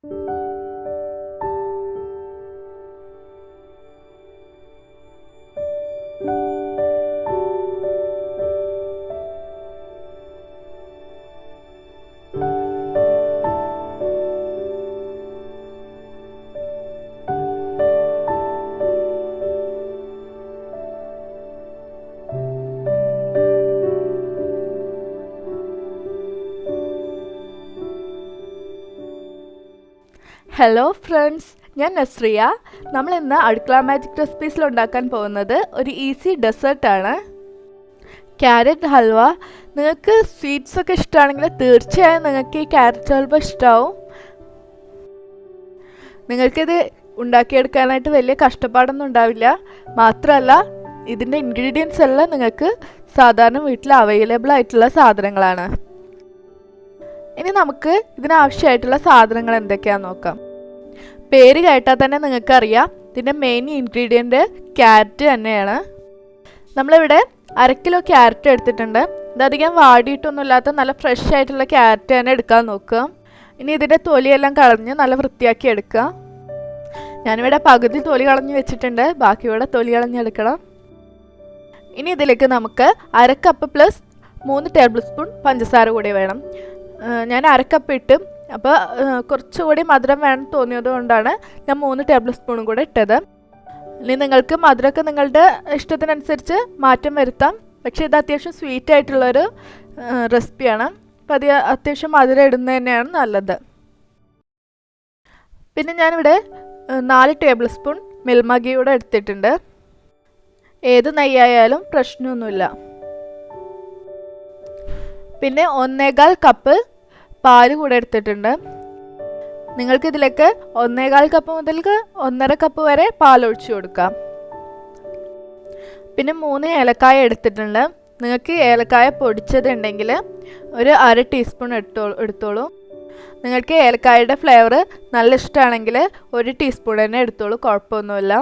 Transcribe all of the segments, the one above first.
Hello friends, ഞാൻ നസ്രിയ. നമ്മൾ ഇന്ന് അടുക്കള മാജിക് റെസിപ്പീസിൽ ഉണ്ടാക്കാൻ പോകുന്നത് ഒരു ഈസി ഡെസേർട്ടാണ്, ക്യാരറ്റ് ഹൽവ. നിങ്ങൾക്ക് സ്വീറ്റ്സ് ഒക്കെ ഇഷ്ടമാണെങ്കിൽ തീർച്ചയായും നിങ്ങൾക്ക് ഈ ക്യാരറ്റ് ഹൽവ ഇഷ്ടമാവും. നിങ്ങൾക്കിത് ഉണ്ടാക്കിയെടുക്കാനായിട്ട് വലിയ കഷ്ടപ്പാടൊന്നും ഉണ്ടാവില്ല. മാത്രമല്ല ഇതിൻ്റെ ഇൻഗ്രീഡിയൻസ് എല്ലാം നിങ്ങൾക്ക് സാധാരണ വീട്ടിൽ അവൈലബിൾ ആയിട്ടുള്ള സാധനങ്ങളാണ്. ഇനി നമുക്ക് ഇതിനാവശ്യമായിട്ടുള്ള സാധനങ്ങൾ എന്തൊക്കെയാണെന്ന് നോക്കാം. പേര് കേട്ടാൽ തന്നെ നിങ്ങൾക്കറിയാം ഇതിൻ്റെ മെയിൻ ഇൻഗ്രീഡിയൻറ്റ് ക്യാരറ്റ് തന്നെയാണ്. നമ്മളിവിടെ 1/2 കിലോ ക്യാരറ്റ് എടുത്തിട്ടുണ്ട്. ഇതധികം വാടിയിട്ടൊന്നുമില്ലാത്ത നല്ല ഫ്രഷ് ആയിട്ടുള്ള ക്യാരറ്റ് തന്നെ എടുക്കാൻ നോക്കുക. ഇനി ഇതിൻ്റെ തൊലിയെല്ലാം കളഞ്ഞ് നല്ല വൃത്തിയാക്കി എടുക്കുക. ഞാനിവിടെ പകുതി തൊലി കളഞ്ഞ് വെച്ചിട്ടുണ്ട്, ബാക്കിയുടെ തൊലി കളഞ്ഞെടുക്കണം. ഇനി ഇതിലേക്ക് നമുക്ക് 1/2 കപ്പ് പ്ലസ് 3 ടേബിൾ സ്പൂൺ പഞ്ചസാര കൂടി വേണം. ഞാൻ 1/2 കപ്പ് ഇട്ടും, അപ്പോൾ കുറച്ചുകൂടി മധുരം വേണം തോന്നിയത് കൊണ്ടാണ് ഞാൻ 3 ടേബിൾ സ്പൂണും കൂടെ ഇട്ടത്. ഇനി നിങ്ങൾക്ക് മധുരമൊക്കെ നിങ്ങളുടെ ഇഷ്ടത്തിനനുസരിച്ച് മാറ്റം വരുത്താം. പക്ഷേ ഇത് അത്യാവശ്യം സ്വീറ്റ് ആയിട്ടുള്ളൊരു റെസിപ്പിയാണ്, അപ്പോൾ അത് അത്യാവശ്യം മധുരം ഇടുന്നത് തന്നെയാണ് നല്ലത്. പിന്നെ ഞാനിവിടെ 4 ടേബിൾ സ്പൂൺ മിൽമ ഗീ കൂടെ എടുത്തിട്ടുണ്ട്. ഏത് നെയ്യായാലും പ്രശ്നമൊന്നുമില്ല. പിന്നെ 1/4 കപ്പ് പാല് കൂടെ എടുത്തിട്ടുണ്ട്. നിങ്ങൾക്കിതിലേക്ക് 1/4 കപ്പ് മുതൽക്ക് 1.5 കപ്പ് വരെ പാലൊഴിച്ച് കൊടുക്കാം. പിന്നെ 3 ഏലക്കായ എടുത്തിട്ടുണ്ട്. നിങ്ങൾക്ക് ഏലക്കായ പൊടിച്ചതുണ്ടെങ്കിൽ ഒരു 1/2 ടീസ്പൂൺ എടുത്തോളൂ. നിങ്ങൾക്ക് ഏലക്കായയുടെ ഫ്ലേവർ നല്ല ഇഷ്ടമാണെങ്കിൽ 1 ടീസ്പൂൺ തന്നെ എടുത്തോളൂ, കുഴപ്പമൊന്നുമില്ല.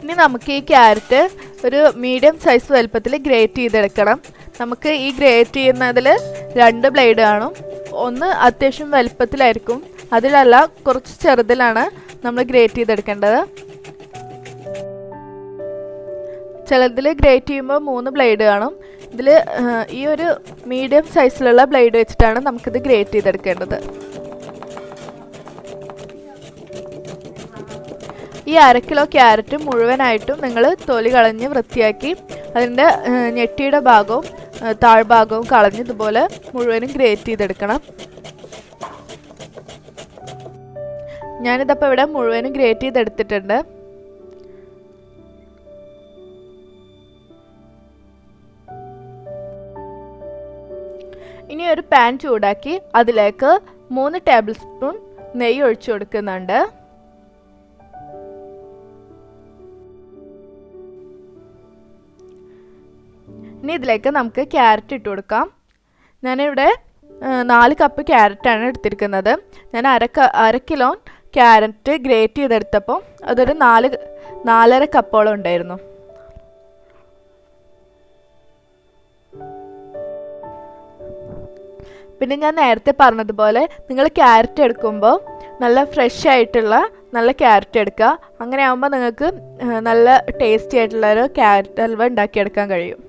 ഇനി നമുക്ക് ഈ ക്യാരറ്റ് ഒരു മീഡിയം സൈസ് വലുപ്പത്തിൽ ഗ്രേറ്റ് ചെയ്തെടുക്കണം. നമുക്ക് ഈ ഗ്രേറ്റ് ചെയ്യുന്നതിൽ 2 ബ്ലേഡ് കാണും. ഒന്ന് അത്യാവശ്യം വലുപ്പത്തിലായിരിക്കും, അതിലല്ല കുറച്ച് ചെറുതിലാണ് നമ്മൾ ഗ്രേറ്റ് ചെയ്തെടുക്കേണ്ടത്. ചിലതിൽ ഗ്രേറ്റ് ചെയ്യുമ്പോൾ 3 ബ്ലേഡ് കാണും. ഇതിൽ ഈ ഒരു മീഡിയം സൈസിലുള്ള ബ്ലേഡ് വെച്ചിട്ടാണ് നമുക്കിത് ഗ്രേറ്റ് ചെയ്തെടുക്കേണ്ടത്. ഈ 1/2 കിലോ ക്യാരറ്റ് മുഴുവനായിട്ടും നിങ്ങൾ തൊലി കളഞ്ഞ് വൃത്തിയാക്കി അതിൻ്റെ ഞെട്ടിയുടെ ഭാഗവും താഴ്ഭാഗവും കളഞ്ഞ് ഇതുപോലെ മുഴുവനും ഗ്രേറ്റ് ചെയ്തെടുക്കണം. ഞാനിതപ്പോൾ ഇവിടെ മുഴുവനും ഗ്രേറ്റ് ചെയ്തെടുത്തിട്ടുണ്ട്. ഇനി ഒരു പാൻ ചൂടാക്കി അതിലേക്ക് 3 ടേബിൾ സ്പൂൺ നെയ്യ് ഒഴിച്ചു കൊടുക്കുന്നുണ്ട്. ഇനി ഇതിലേക്ക് നമുക്ക് ക്യാരറ്റ് ഇട്ട് കൊടുക്കാം. ഞാനിവിടെ 4 കപ്പ് ക്യാരറ്റാണ് എടുത്തിരിക്കുന്നത്. ഞാൻ 1/2 കിലോ ക്യാരറ്റ് ഗ്രേറ്റ് ചെയ്തെടുത്തപ്പോൾ അതൊരു 4.5 കപ്പോളം ഉണ്ടായിരുന്നു. പിന്നെ ഞാൻ നേരത്തെ പറഞ്ഞതുപോലെ നിങ്ങൾ ക്യാരറ്റ് എടുക്കുമ്പോൾ നല്ല ഫ്രഷ് ആയിട്ടുള്ള നല്ല ക്യാരറ്റ് എടുക്കുക. അങ്ങനെ ആകുമ്പോൾ നിങ്ങൾക്ക് നല്ല ടേസ്റ്റി ആയിട്ടുള്ളൊരു ക്യാരറ്റ് ഹൽവ ഉണ്ടാക്കിയെടുക്കാൻ കഴിയും.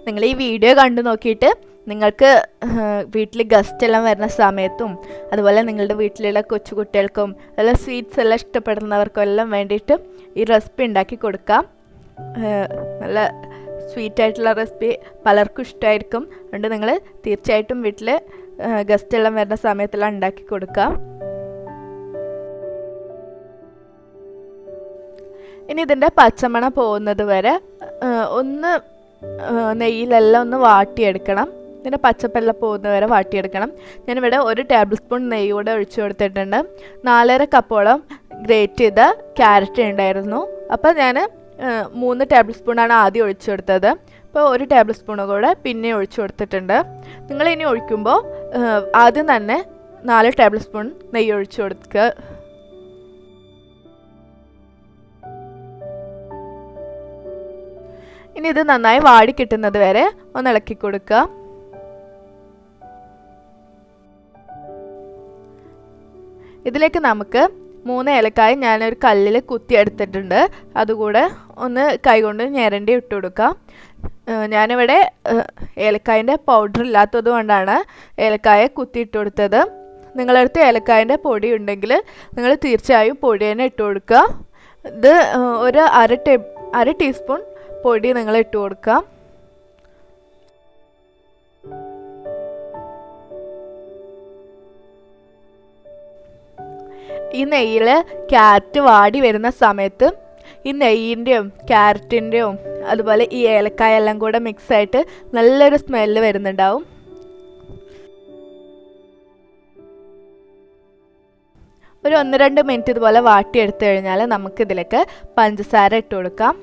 നിങ്ങൾ ഈ വീഡിയോ കണ്ടു നോക്കിയിട്ട് നിങ്ങൾക്ക് വീട്ടിൽ ഗസ്റ്റ് എല്ലാം വരുന്ന സമയത്തും അതുപോലെ നിങ്ങളുടെ വീട്ടിലുള്ള കൊച്ചു കുട്ടികൾക്കും അതുപോലെ സ്വീറ്റ്സ് എല്ലാം ഇഷ്ടപ്പെടുന്നവർക്കും എല്ലാം വേണ്ടിയിട്ട് ഈ റെസിപ്പി ഉണ്ടാക്കി കൊടുക്കാം. നല്ല സ്വീറ്റായിട്ടുള്ള റെസിപ്പി പലർക്കും ഇഷ്ടമായിരിക്കും. അതുകൊണ്ട് നിങ്ങൾ തീർച്ചയായിട്ടും വീട്ടിൽ ഗസ്റ്റ് എല്ലാം വരുന്ന സമയത്തെല്ലാം ഉണ്ടാക്കി കൊടുക്കാം. ഇനി ഇതിൻ്റെ പച്ചമണം പോകുന്നത് വരെ ഒന്ന് നെയ്യിലെല്ലാം ഒന്ന് വാട്ടിയെടുക്കണം. ഇതിൻ്റെ പച്ചപ്പെല്ലാം പോകുന്നത് വരെ വാട്ടിയെടുക്കണം. ഞാനിവിടെ 1 ടേബിൾ സ്പൂൺ നെയ്യ് കൂടെ ഒഴിച്ചു കൊടുത്തിട്ടുണ്ട്. 4.5 കപ്പോളം ഗ്രേറ്റ് ചെയ്ത ക്യാരറ്റ് ഉണ്ടായിരുന്നു. അപ്പോൾ ഞാൻ 3 ടേബിൾ സ്പൂണാണ് ആദ്യം ഒഴിച്ചു കൊടുത്തത്. അപ്പോൾ 1 ടേബിൾ സ്പൂൺ കൂടെ പിന്നെ ഒഴിച്ചു കൊടുത്തിട്ടുണ്ട്. നിങ്ങളിനി ഒഴിക്കുമ്പോൾ ആദ്യം തന്നെ 4 ടേബിൾ സ്പൂൺ നെയ്യ് ഒഴിച്ചു കൊടുക്കുക. ഇനി ഇത് നന്നായി വാടി കിട്ടുന്നത് വരെ ഒന്ന് ഇളക്കി കൊടുക്കുക. ഇതിലേക്ക് നമുക്ക് 3 ഏലക്കായ ഞാനൊരു കല്ലിൽ കുത്തിയെടുത്തിട്ടുണ്ട്. അതുകൂടെ ഒന്ന് കൈകൊണ്ട് ഞെരണ്ടി ഇട്ട് കൊടുക്കാം. ഞാനിവിടെ ഏലക്കായൻ്റെ പൗഡർ ഇല്ലാത്തത് കൊണ്ടാണ് ഏലക്കായ കുത്തിയിട്ട് കൊടുത്തത്. നിങ്ങളടുത്ത് ഏലക്കായൻ്റെ പൊടി ഉണ്ടെങ്കിൽ നിങ്ങൾ തീർച്ചയായും പൊടി തന്നെ ഇട്ട് കൊടുക്കുക. ഇത് ഒരു അര ടീസ്പൂൺ പൊടി നിങ്ങൾ ഇട്ട് കൊടുക്കാം. ഈ നെയ്യിൽ ക്യാരറ്റ് വാടി വരുന്ന സമയത്ത് ഈ നെയ്യിൻ്റെയും ക്യാരറ്റിൻ്റെയും അതുപോലെ ഈ ഏലക്കായ എല്ലാം കൂടെ മിക്സായിട്ട് നല്ലൊരു സ്മെല്ല് വരുന്നുണ്ടാവും. ഒരു 1-2 മിനിറ്റ് ഇതുപോലെ വാട്ടിയെടുത്തു കഴിഞ്ഞാൽ നമുക്കിതിലേക്ക് പഞ്ചസാര ഇട്ട് കൊടുക്കാം.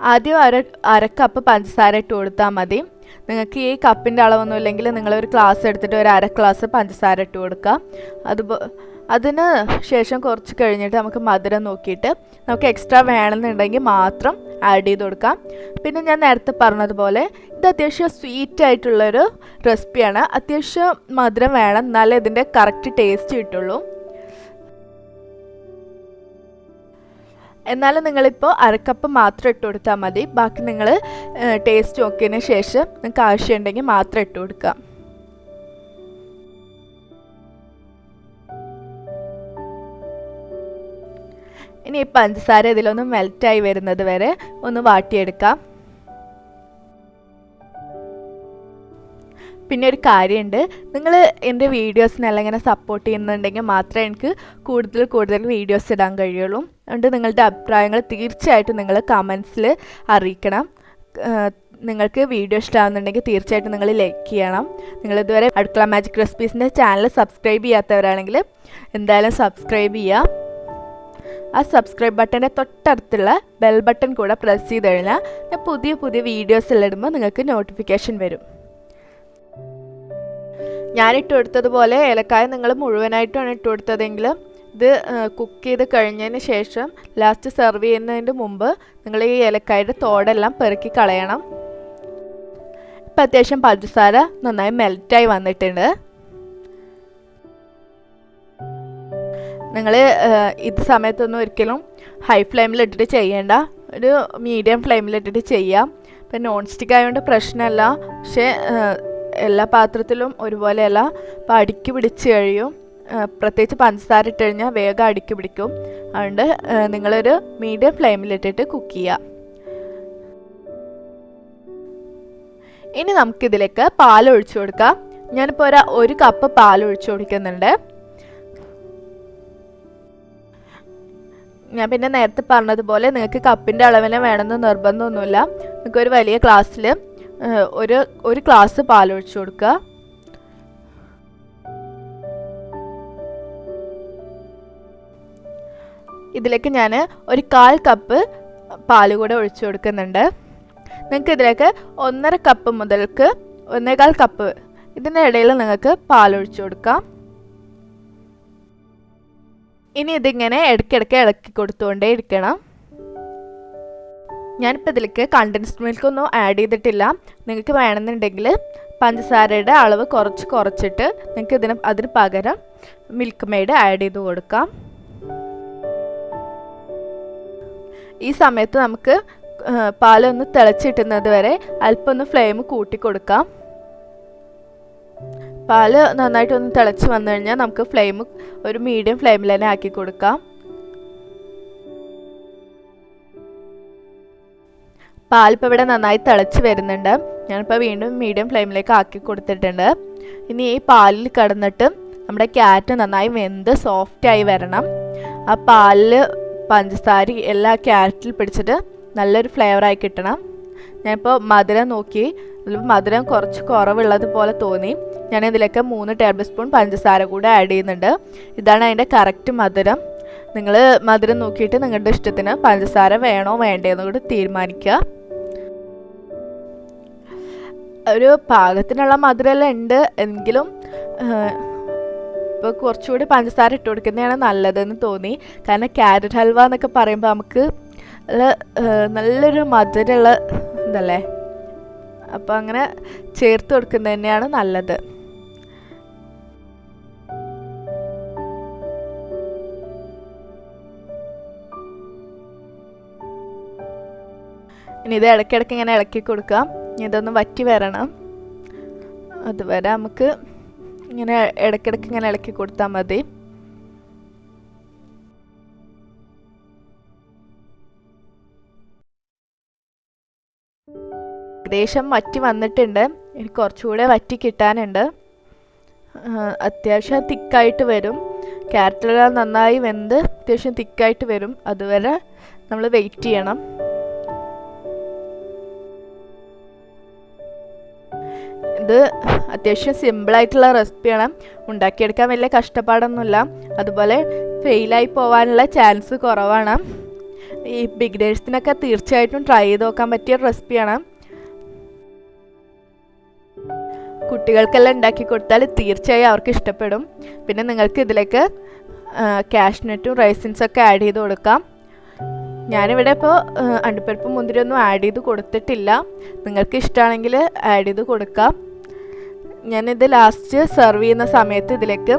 ആദ്യം അര കപ്പ് പഞ്ചസാര ഇട്ട് കൊടുത്താൽ മതി. നിങ്ങൾക്ക് ഈ കപ്പിൻ്റെ അളവൊന്നും ഇല്ലെങ്കിൽ നിങ്ങളൊരു ഗ്ലാസ് എടുത്തിട്ട് ഒരു അര ഗ്ലാസ് പഞ്ചസാര ഇട്ട് കൊടുക്കുക. അതിന് ശേഷം കുറച്ച് കഴിഞ്ഞിട്ട് നമുക്ക് മധുരം നോക്കിയിട്ട് നമുക്ക് എക്സ്ട്രാ വേണമെന്നുണ്ടെങ്കിൽ മാത്രം ആഡ് ചെയ്ത് കൊടുക്കാം. പിന്നെ ഞാൻ നേരത്തെ പറഞ്ഞതുപോലെ ഇത് അത്യാവശ്യം സ്വീറ്റ് ആയിട്ടുള്ളൊരു റെസിപ്പിയാണ്. അത്യാവശ്യം മധുരം വേണം, എന്നാലേ ഇതിൻ്റെ കറക്റ്റ് ടേസ്റ്റ് കിട്ടുള്ളൂ. എന്നാലും നിങ്ങളിപ്പോൾ അരക്കപ്പ് മാത്രം ഇട്ട് കൊടുത്താൽ മതി. ബാക്കി നിങ്ങൾ ടേസ്റ്റ് നോക്കിയതിന് ശേഷം നിങ്ങൾക്ക് ആവശ്യമുണ്ടെങ്കിൽ മാത്രം ഇട്ട് കൊടുക്കാം. ഇനി ഈ പഞ്ചസാര ഇതിലൊന്ന് മെൽറ്റായി വരുന്നത് വരെ ഒന്ന് വാട്ടിയെടുക്കാം. പിന്നെ ഒരു കാര്യമുണ്ട്, നിങ്ങൾ എൻ്റെ വീഡിയോസിനെല്ലാം ഇങ്ങനെ സപ്പോർട്ട് ചെയ്യുന്നുണ്ടെങ്കിൽ മാത്രമേ എനിക്ക് കൂടുതൽ വീഡിയോസ് ഇടാൻ കഴിയുള്ളൂ. അതുകൊണ്ട് നിങ്ങളുടെ അഭിപ്രായങ്ങൾ തീർച്ചയായിട്ടും നിങ്ങൾ കമൻസിൽ അറിയിക്കണം. നിങ്ങൾക്ക് വീഡിയോ ഇഷ്ടമാകുന്നുണ്ടെങ്കിൽ തീർച്ചയായിട്ടും നിങ്ങൾ ലൈക്ക് ചെയ്യണം. നിങ്ങളിതുവരെ അടുക്കള മാജിക് റെസിപ്പീസിൻ്റെ ചാനൽ സബ്സ്ക്രൈബ് ചെയ്യാത്തവരാണെങ്കിൽ എന്തായാലും സബ്സ്ക്രൈബ് ചെയ്യുക. ആ സബ്സ്ക്രൈബ് ബട്ടൻ്റെ തൊട്ടടുത്തുള്ള ബെൽ ബട്ടൺ കൂടെ പ്രസ് ചെയ്ത് കഴിഞ്ഞാൽ ഞാൻ പുതിയ വീഡിയോസ് ഇടുമ്പോൾ നിങ്ങൾക്ക് നോട്ടിഫിക്കേഷൻ വരും. ഞാനിട്ട് കൊടുത്തതുപോലെ ഏലക്കായ നിങ്ങൾ മുഴുവനായിട്ടാണ് ഇട്ട് കൊടുത്തതെങ്കിൽ ഇത് കുക്ക് ചെയ്ത് കഴിഞ്ഞതിന് ശേഷം ലാസ്റ്റ് സെർവ് ചെയ്യുന്നതിന് മുമ്പ് നിങ്ങൾ ഈ ഏലക്കായുടെ തോടെല്ലാം പെറുക്കി കളയണം. ഇപ്പം അത്യാവശ്യം പഞ്ചസാര നന്നായി മെൽറ്റായി വന്നിട്ടുണ്ട്. നിങ്ങൾ ഇത് സമയത്തൊന്നും ഒരിക്കലും ഹൈ ഫ്ലെയിമിലിട്ടിട്ട് ചെയ്യേണ്ട, ഒരു മീഡിയം ഫ്ലെയിമിലിട്ടിട്ട് ചെയ്യാം. ഇപ്പം നോൺ സ്റ്റിക്ക് ആയതുകൊണ്ട് പ്രശ്നമല്ല, പക്ഷേ എല്ലാ പാത്രത്തിലും ഒരുപോലെയല്ല. അപ്പോൾ അടുക്കി പിടിച്ച് കഴിയും. പ്രത്യേകിച്ച് പഞ്ചസാര ഇട്ട് കഴിഞ്ഞാൽ വേഗം അടുക്കി പിടിക്കും. അതുകൊണ്ട് നിങ്ങളൊരു മീഡിയം ഫ്ലെയിമിലിട്ടിട്ട് കുക്ക് ചെയ്യുക. ഇനി നമുക്കിതിലേക്ക് പാൽ ഒഴിച്ചു കൊടുക്കാം. ഞാനിപ്പോൾ ഒരു കപ്പ് പാൽ ഒഴിച്ചു കൊടുക്കുന്നുണ്ട്. ഞാൻ പിന്നെ നേരത്തെ പറഞ്ഞതുപോലെ നിങ്ങൾക്ക് കപ്പിൻ്റെ അളവിന് വേണമെന്ന് നിർബന്ധമൊന്നുമില്ല. നിങ്ങൾക്കൊരു വലിയ ഗ്ലാസ്സിൽ ഒരു ഗ്ലാസ് പാലൊഴിച്ചു കൊടുക്കുക. ഇതിലേക്ക് ഞാൻ ഒരു 1/4 കപ്പ് പാൽ കൂടെ ഒഴിച്ചു കൊടുക്കുന്നുണ്ട്. നിങ്ങൾക്ക് ഇതിലേക്ക് 1.5 കപ്പ് മുതൽക്ക് 1.25 കപ്പ് ഇതിനിടയിൽ നിങ്ങൾക്ക് പാലൊഴിച്ചു കൊടുക്കാം. ഇനി ഇതിങ്ങനെ ഇടയ്ക്കിടയ്ക്ക് ഇളക്കി കൊടുത്തുകൊണ്ടേ ഇരിക്കണം. ഞാനിപ്പോൾ ഇതിലേക്ക് കണ്ടൻസ്ഡ് മിൽക്കൊന്നും ആഡ് ചെയ്തിട്ടില്ല. നിങ്ങൾക്ക് വേണമെന്നുണ്ടെങ്കിൽ പഞ്ചസാരയുടെ അളവ് കുറച്ചിട്ട് നിങ്ങൾക്ക് അതിന് പകരം മിൽക്ക് മെയ്ഡ് ആഡ് ചെയ്ത് കൊടുക്കാം. ഈ സമയത്ത് നമുക്ക് പാലൊന്ന് തിളച്ചിട്ടുന്നത് വരെ അല്പം ഒന്ന് ഫ്ലെയിം കൂട്ടി കൊടുക്കാം. പാല് നന്നായിട്ടൊന്ന് തിളച്ച് വന്നു കഴിഞ്ഞാൽ നമുക്ക് ഫ്ലെയിം ഒരു മീഡിയം ഫ്ലെയിമിൽ തന്നെ ആക്കി കൊടുക്കാം. പാലിപ്പോൾ ഇവിടെ നന്നായി തിളച്ച് വരുന്നുണ്ട്. ഞാനിപ്പോൾ വീണ്ടും മീഡിയം ഫ്ലെയിമിലേക്ക് ആക്കി കൊടുത്തിട്ടുണ്ട്. ഇനി ഈ പാലിൽ കിടന്നിട്ട് നമ്മുടെ ക്യാരറ്റ് നന്നായി വെന്ത് സോഫ്റ്റായി വരണം. ആ പാലിൽ പഞ്ചസാര എല്ലാ ക്യാരറ്റിൽ പിടിച്ചിട്ട് നല്ലൊരു ഫ്ലേവറായി കിട്ടണം. ഞാനിപ്പോൾ മധുരം നോക്കി, മധുരം കുറച്ച് കുറവുള്ളത് പോലെ തോന്നി. ഞാനിതിലേക്ക് 3 ടേബിൾ സ്പൂൺ പഞ്ചസാര കൂടെ ആഡ് ചെയ്യുന്നുണ്ട്. ഇതാണ് അതിൻ്റെ കറക്റ്റ് മധുരം. നിങ്ങൾ മധുരം നോക്കിയിട്ട് നിങ്ങളുടെ ഇഷ്ടത്തിന് പഞ്ചസാര വേണോ വേണ്ടേന്ന് കൂടി തീരുമാനിക്കുക. ഒരു പാകത്തിനുള്ള മധുരമെല്ലാം ഉണ്ട് എങ്കിലും ഇപ്പോൾ കുറച്ചുകൂടി പഞ്ചസാര ഇട്ട് കൊടുക്കുന്നതാണ് നല്ലതെന്ന് തോന്നി. കാരണം ക്യാരറ്റ് ഹൽവ എന്നൊക്കെ പറയുമ്പോൾ നമുക്ക് നല്ലൊരു മധുരമുള്ള ഇതല്ലേ. അപ്പോൾ അങ്ങനെ ചേർത്ത് കൊടുക്കുന്നത് തന്നെയാണ് നല്ലത്. ഇനി ഇത് ഇടയ്ക്കിടയ്ക്ക് ഇങ്ങനെ ഇളക്കി കൊടുക്കാം. ഇതൊന്ന് വറ്റി വരണം. അതുവരെ നമുക്ക് ഇങ്ങനെ ഇടയ്ക്കിടയ്ക്ക് ഇങ്ങനെ ഇളക്കി കൊടുത്താൽ മതി. ഏകദേശം വറ്റി വന്നിട്ടുണ്ട്. ഇനി കുറച്ചുകൂടെ വറ്റി കിട്ടാനുണ്ട്. അത്യാവശ്യം തിക്കായിട്ട് വരും. ക്യാരറ്റെല്ലാം നന്നായി വെന്ത് അത്യാവശ്യം തിക്കായിട്ട് വരും. അതുവരെ നമ്മൾ വെയിറ്റ് ചെയ്യണം. ഇത് അത്യാവശ്യം സിമ്പിളായിട്ടുള്ള റെസിപ്പിയാണ്. ഉണ്ടാക്കിയെടുക്കാൻ വലിയ കഷ്ടപ്പാടൊന്നുമില്ല. അതുപോലെ ഫെയിലായി പോകാനുള്ള ചാൻസ് കുറവാണ്. ഈ ബിഗിനേഴ്സിനൊക്കെ തീർച്ചയായിട്ടും ട്രൈ ചെയ്ത് നോക്കാൻ പറ്റിയ റെസിപ്പിയാണ്. കുട്ടികൾക്കെല്ലാം ഉണ്ടാക്കി കൊടുത്താൽ തീർച്ചയായും അവർക്ക് ഇഷ്ടപ്പെടും. പിന്നെ നിങ്ങൾക്ക് ഇതിലേക്ക് കാഷ്നട്ടും റൈസിൻസൊക്കെ ആഡ് ചെയ്ത് കൊടുക്കാം. ഞാനിവിടെ ഇപ്പോൾ അണ്ടിപ്പരിപ്പ് മുന്തിരിയൊന്നും ആഡ് ചെയ്ത് കൊടുത്തിട്ടില്ല. നിങ്ങൾക്ക് ഇഷ്ടമാണെങ്കിൽ ആഡ് ചെയ്ത് കൊടുക്കാം. ഞാനിത് ലാസ്റ്റ് സെർവ് ചെയ്യുന്ന സമയത്ത് ഇതിലേക്ക്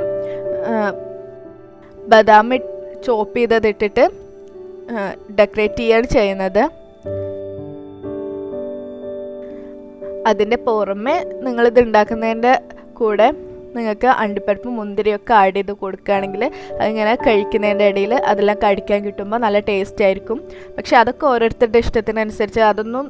ബദാം ചോപ്പ് ചെയ്തതിട്ടിട്ട് ഡെക്കറേറ്റ് ചെയ്യാണ് ചെയ്യുന്നത്. അതിൻ്റെ പുറമെ നിങ്ങളിത് ഉണ്ടാക്കുന്നതിൻ്റെ കൂടെ നിങ്ങൾക്ക് അണ്ടിപ്പരിപ്പ് മുന്തിരിയൊക്കെ ആഡ് ചെയ്ത് കൊടുക്കുകയാണെങ്കിൽ അതിങ്ങനെ കഴിക്കുന്നതിൻ്റെ ഇടയിൽ അതെല്ലാം കഴിക്കാൻ കിട്ടുമ്പോൾ നല്ല ടേസ്റ്റ് ആയിരിക്കും. പക്ഷെ അതൊക്കെ ഓരോരുത്തരുടെ ഇഷ്ടത്തിനനുസരിച്ച്, അതൊന്നും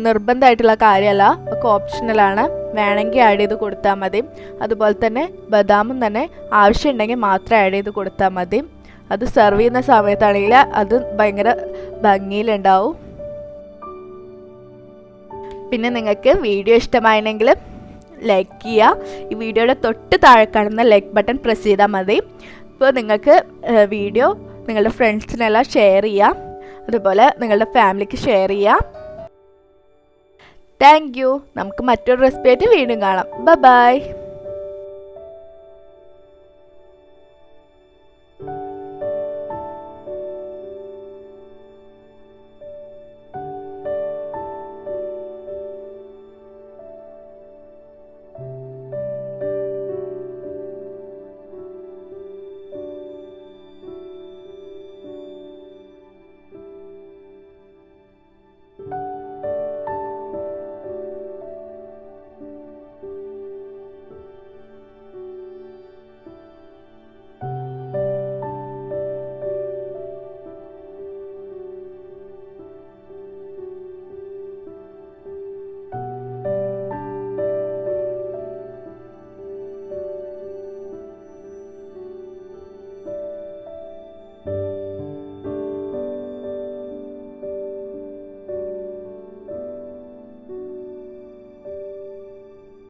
നിർബന്ധമായിട്ടുള്ള കാര്യമല്ല, ഒക്കെ ഓപ്ഷണലാണ്. വേണമെങ്കിൽ ആഡ് ചെയ്ത് കൊടുത്താൽ മതി. അതുപോലെ തന്നെ ബദാമും തന്നെ ആവശ്യമുണ്ടെങ്കിൽ മാത്രം ആഡ് ചെയ്ത് കൊടുത്താൽ മതി. അത് സെർവ് ചെയ്യുന്ന സമയത്താണെങ്കിൽ അത് ഭയങ്കര ഭംഗിയിലുണ്ടാവും. പിന്നെ നിങ്ങൾക്ക് വീഡിയോ ഇഷ്ടമായെങ്കിൽ ലൈക്ക് ചെയ്യുക. ഈ വീഡിയോയുടെ തൊട്ട് താഴെ കാണുന്ന ലൈക്ക് ബട്ടൺ പ്രസ് ചെയ്താൽ മതി. ഇപ്പോൾ നിങ്ങൾക്ക് വീഡിയോ നിങ്ങളുടെ ഫ്രണ്ട്സിനെല്ലാം ഷെയർ ചെയ്യാം. അതുപോലെ നിങ്ങളുടെ ഫാമിലിക്ക് ഷെയർ ചെയ്യാം. Thank you. നമുക്ക് മറ്റൊരു റെസിപ്പി ആയിട്ട് വീണ്ടും കാണാം. ബൈ.